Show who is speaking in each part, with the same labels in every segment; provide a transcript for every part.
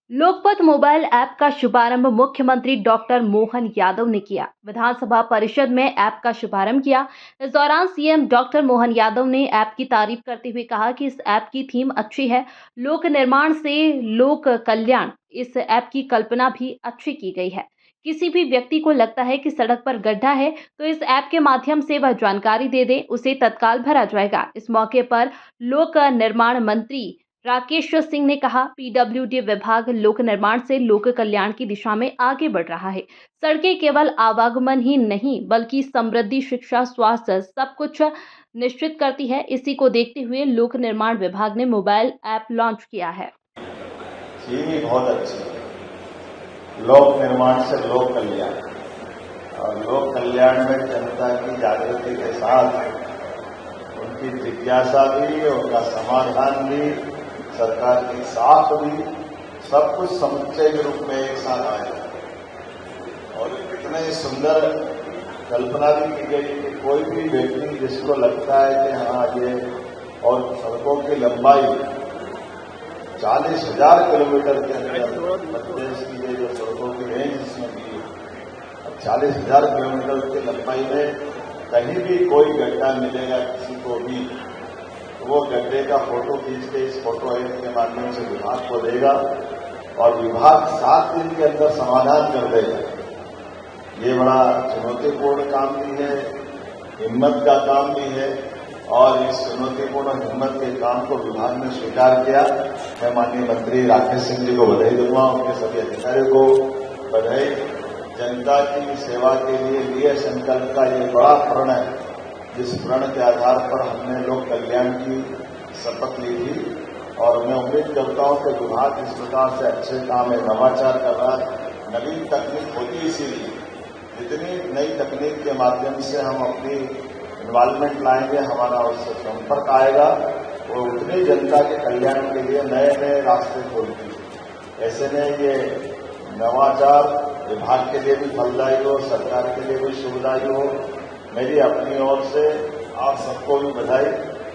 Speaker 1: Lokpath mobile app का शुभारंभ मुख्यमंत्री डॉक्टर मोहन यादव ने किया। विधानसभा परिषद में ऐप का शुभारंभ किया। इस दौरान सीएम डॉक्टर मोहन यादव ने ऐप की तारीफ करते हुए कहा कि इस ऐप की थीम अच्छी है। लोक निर्माण से लोक कल्याण, इस ऐप की कल्पना भी अच्छी की गई है। किसी भी व्यक्ति को लगता है कि सड़क पर गड्ढा है तो इस ऐप के माध्यम से वह जानकारी दे दे, उसे तत्काल भरा जाएगा। इस मौके पर लोक निर्माण मंत्री राकेश सिंह ने कहा, पीडब्ल्यूडी विभाग लोक निर्माण से लोक कल्याण की दिशा में आगे बढ़ रहा है। सड़कें केवल आवागमन ही नहीं बल्कि समृद्धि, शिक्षा, स्वास्थ्य सब कुछ निश्चित करती है। इसी को देखते हुए लोक निर्माण विभाग ने मोबाइल ऐप लॉन्च किया है।
Speaker 2: ये भी बहुत अच्छी है। लोक निर्माण से लोक कल्याण, और लोक कल्याण में जनता की जागृति के साथ उनकी जिज्ञासा भी, उनका समाधान भी, सरकार की साख भी, सब कुछ समुच्चय के रूप में एक साथ आया। और इतने सुंदर कल्पना भी की गई कि कोई भी व्यक्ति जिसको लगता है कि हाँ ये, और सड़कों की लंबाई 40,000 किलोमीटर के अंदर प्रदेश की ये जो सड़कों की रेंज इसमें दी है, 40,000 किलोमीटर की लंबाई में कहीं भी कोई गड्ढा मिलेगा किसी को भी, तो वो गड्ढे का फोटो खींच के इस फोटो ऐप के माध्यम से विभाग को देगा और विभाग 7 दिन के अंदर समाधान कर देगा। ये बड़ा चुनौतीपूर्ण काम भी है, हिम्मत का काम भी है, और इस चुनौतीपूर्ण हिम्मत के काम को विभाग ने स्वीकार किया। मैं माननीय मंत्री राकेश सिंह जी को बधाई दूंगा, उनके सभी अधिकारियों को बधाई। जनता की सेवा के लिए संकल्प का ये बड़ा प्रण है, जिस प्रण के आधार पर हमने लोक कल्याण की शपथ ली थी। और मैं उम्मीद करता हूं कि विभाग इस प्रकार से अच्छे काम है, नवाचार कर रहा है। नवीन तकनीक होती इसीलिए, जितनी नई तकनीक के माध्यम से हम अपनी इन्वॉल्वमेंट लाएंगे, हमारा उससे संपर्क आएगा, वो उतनी जनता के कल्याण के लिए नए नए रास्ते खोलती है। ऐसे में ये नवाचार विभाग के लिए भी फलदायी हो, सरकार के लिए भी शुभदायी हो। मेरी अपनी ओर से आप सबको भी बधाई।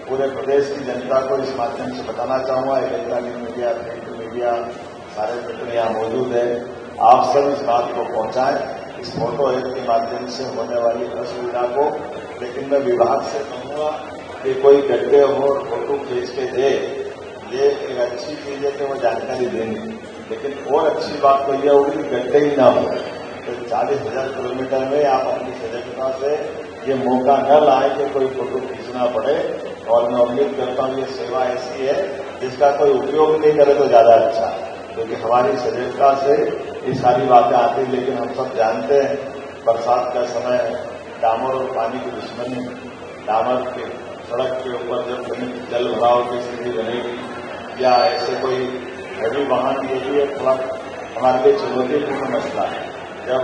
Speaker 2: पूरे प्रदेश की जनता को इस माध्यम से बताना चाहूंगा, इलेक्ट्रॉनिक मीडिया, प्रिंट मीडिया, सारे मित्र यहाँ मौजूद है, आप सब इस बात को पहुंचाएं, इस फोटो ऐप के माध्यम से होने वाली असुविधा को। लेकिन मैं विभाग से कहूंगा कि कोई गड्ढे हो और फोटो खींच के दे, ये एक अच्छी चीज है कि वो जानकारी देंगे, लेकिन और अच्छी बात तो यह होगी कि गड्ढे ही ना हो। तो 40,000 किलोमीटर में आप अपनी सजगता से ये मौका न लाए कि कोई फोटो खींचना पड़े। और मैं उम्मीद करता हूँ ये सेवा ऐसी है जिसका कोई उपयोग नहीं करे तो ज्यादा अच्छा, क्योंकि हमारी सजगता से ये सारी बातें आती। लेकिन हम सब जानते हैं बरसात का समय है, डामर और पानी की दुश्मनी, डामर के सड़क के ऊपर जब कहीं जल भराव की स्थिति बनेगी या ऐसे कोई हैवी वाहन, ये भी एक थोड़ा हमारे लिए चुनौतीपूर्ण मसला है। जब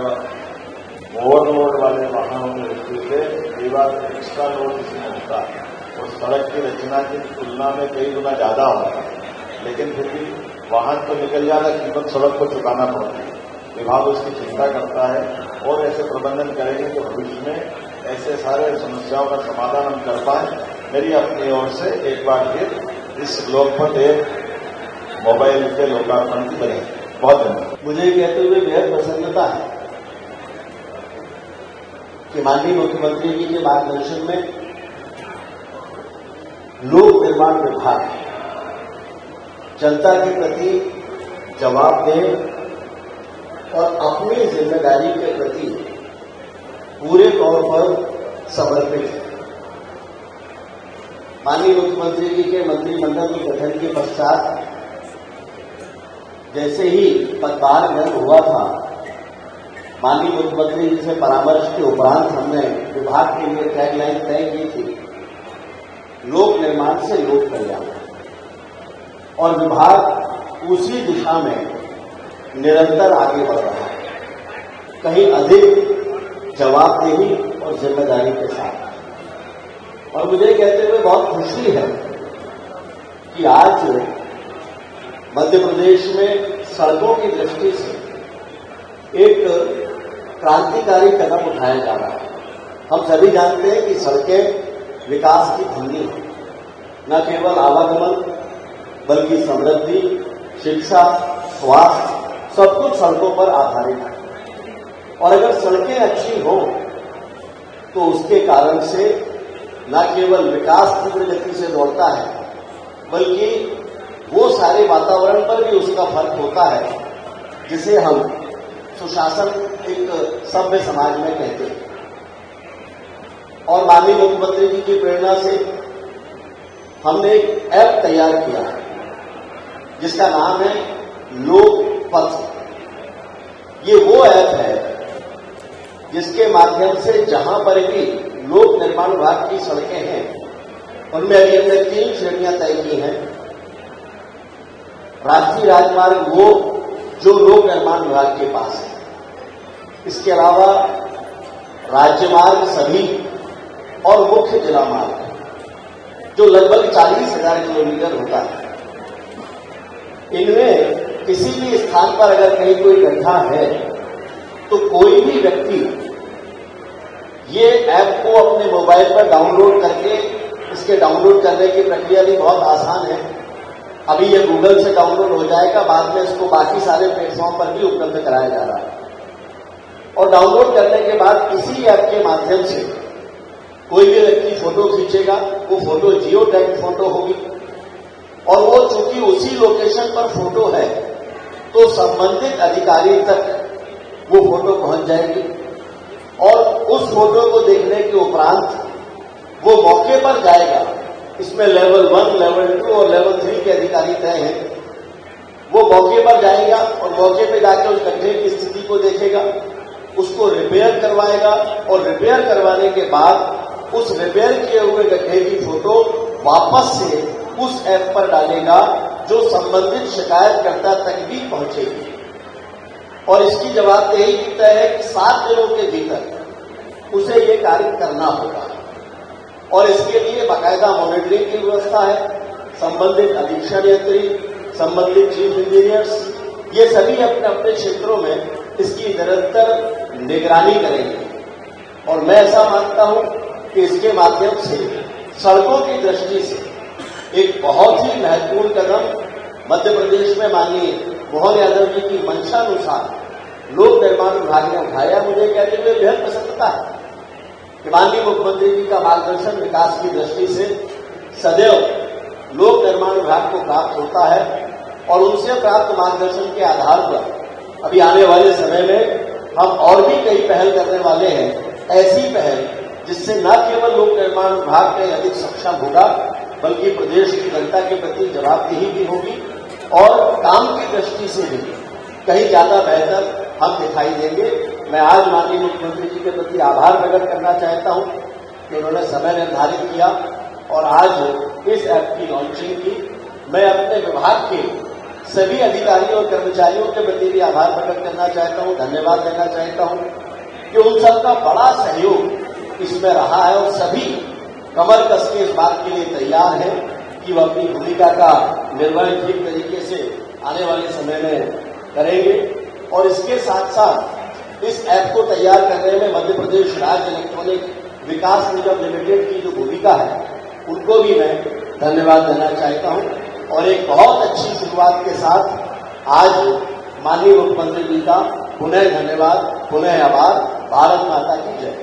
Speaker 2: ओवरलोड वाले वाहनों की वृद्धि से कई बार एक्स्ट्रा लोड इसमें होता है, और सड़क की रचना की तुलना में कई गुना ज्यादा होता है, लेकिन फिर भी वाहन तो निकल जाना, कीमत सड़क को चुकाना पड़ती है। विभाग उसकी चिंता करता है और ऐसे प्रबंधन करेंगे कि भविष्य में ऐसे सारे समस्याओं का समाधान हम कर पाए। मेरी अपनी ओर से एक बार फिर इस लोकपथ ऐप मोबाइल के लोकार्पण की बने बहुत धन्यवाद।
Speaker 3: मुझे कहते हुए बेहद प्रसन्नता है कि माननीय मुख्यमंत्री जी के मार्गदर्शन में लोक निर्माण विभाग जनता के प्रति जवाबदेह और अपनी जिम्मेदारी के प्रति पूरे तौर पर समर्पित है। माननीय मुख्यमंत्री जी के मंत्रिमंडल के गठन के पश्चात जैसे ही पदभार ग्रहण हुआ था, माननीय मुख्यमंत्री जी से परामर्श के उपरांत हमने विभाग के लिए टैगलाइन तय की थी, लोक निर्माण से लोक कल्याण, और विभाग उसी दिशा में निरंतर आगे बढ़ रहा है, कहीं अधिक जवाबदेही और जिम्मेदारी के साथ। और मुझे कहते हुए बहुत खुशी है कि आज मध्य प्रदेश में सड़कों की दृष्टि से एक क्रांतिकारी कदम उठाया जा रहा है। हम सभी जानते हैं कि सड़कें विकास की धमनी है, न केवल आवागमन बल्कि समृद्धि, शिक्षा, स्वास्थ्य सब कुछ सड़कों पर आधारित है। और अगर सड़कें अच्छी हो तो उसके कारण से न केवल विकास तीव्र गति से दौड़ता है, बल्कि वो सारे वातावरण पर भी उसका फर्क होता है जिसे हम सुशासन एक सभ्य समाज में कहते हैं। और माननीय मुख्यमंत्री जी की प्रेरणा से हमने एक ऐप तैयार किया है जिसका नाम है लोक पथ। ये वो ऐप है जिसके माध्यम से जहां पर भी लोक निर्माण विभाग की सड़कें हैं उनमें अभी हमने 3 श्रेणियां तय की हैं। राष्ट्रीय राजमार्ग वो जो लोक निर्माण विभाग के पास है, इसके अलावा राज्यमार्ग सभी और मुख्य जिला मार्ग जो लगभग 40,000 किलोमीटर होता है। इनमें किसी भी स्थान पर अगर कहीं कोई गड्ढा है तो कोई भी व्यक्ति ये ऐप को अपने मोबाइल पर डाउनलोड करके, इसके डाउनलोड करने की प्रक्रिया भी बहुत आसान है। अभी ये गूगल से डाउनलोड हो जाएगा, बाद में इसको बाकी सारे प्लेटफॉर्म पर भी उपलब्ध कराया जा रहा है। और डाउनलोड करने के बाद इसी ऐप के माध्यम से कोई भी व्यक्ति फोटो खींचेगा, वो फोटो जियो टैग फोटो होगी और वो चूंकि उसी लोकेशन पर फोटो है तो संबंधित अधिकारी तक वो फोटो पहुंच जाएगी और उस फोटो को देखने के उपरांत वो मौके पर जाएगा। इसमें लेवल 1, लेवल 2 और लेवल 3 के अधिकारी तय हैं। वो मौके पर जाएगा और मौके पे जाकर उस गड्ढे की स्थिति को देखेगा, उसको रिपेयर करवाएगा और रिपेयर करवाने के बाद उस रिपेयर किए हुए गड्ढे की फोटो वापस से उस ऐप पर डालेगा जो संबंधित शिकायतकर्ता तक भी पहुंचेगी। और इसकी जवाबदेही तय है कि 7 दिनों के भीतर उसे ये कार्य करना होगा और इसके लिए बाकायदा मॉनिटरिंग की व्यवस्था है। संबंधित अधीक्षण यंत्री, संबंधित चीफ इंजीनियर्स, ये सभी अपने अपने क्षेत्रों में इसकी निरंतर निगरानी करेंगे। और मैं ऐसा मानता हूं कि इसके माध्यम से सड़कों की दृष्टि से एक बहुत ही महत्वपूर्ण कदम मध्य प्रदेश में माननीय मोहन यादव जी की मंशानुसार लोक निर्माण विभाग ने उठाया। मुझे कहते हुए बेहद प्रसन्नता है कि माननीय मुख्यमंत्री जी का मार्गदर्शन विकास की दृष्टि से सदैव लोक निर्माण विभाग को प्राप्त होता है और उनसे प्राप्त मार्गदर्शन के आधार पर अभी आने वाले समय में हम और भी कई पहल करने वाले हैं। ऐसी पहल जिससे न केवल लोक निर्माण विभाग कहीं अधिक सक्षम होगा बल्कि प्रदेश की जनता के प्रति जवाबदेही भी होगी और काम की दृष्टि से भी कहीं ज्यादा बेहतर हम दिखाई देंगे। मैं आज माननीय मुख्यमंत्री जी के प्रति आभार प्रकट करना चाहता हूं कि उन्होंने समय निर्धारित किया और आज इस ऐप की लॉन्चिंग की। मैं अपने विभाग के सभी अधिकारियों और कर्मचारियों के प्रति भी आभार प्रकट करना चाहता हूं, धन्यवाद देना चाहता हूं कि उन सबका बड़ा सहयोग इसमें रहा है और सभी कमर कस के इस बात के लिए तैयार हैं कि वह अपनी भूमिका का निर्वहन ठीक तरीके से आने वाले समय में करेंगे। और इसके साथ साथ इस ऐप को तैयार करने में मध्य प्रदेश राज्य इलेक्ट्रॉनिक विकास निगम लिमिटेड की जो भूमिका है उनको भी मैं धन्यवाद देना चाहता हूं। और एक बहुत अच्छी शुरुआत के साथ आज माननीय मुख्यमंत्री जी का पुनः धन्यवाद, पुनः आभार। भारत माता की जय।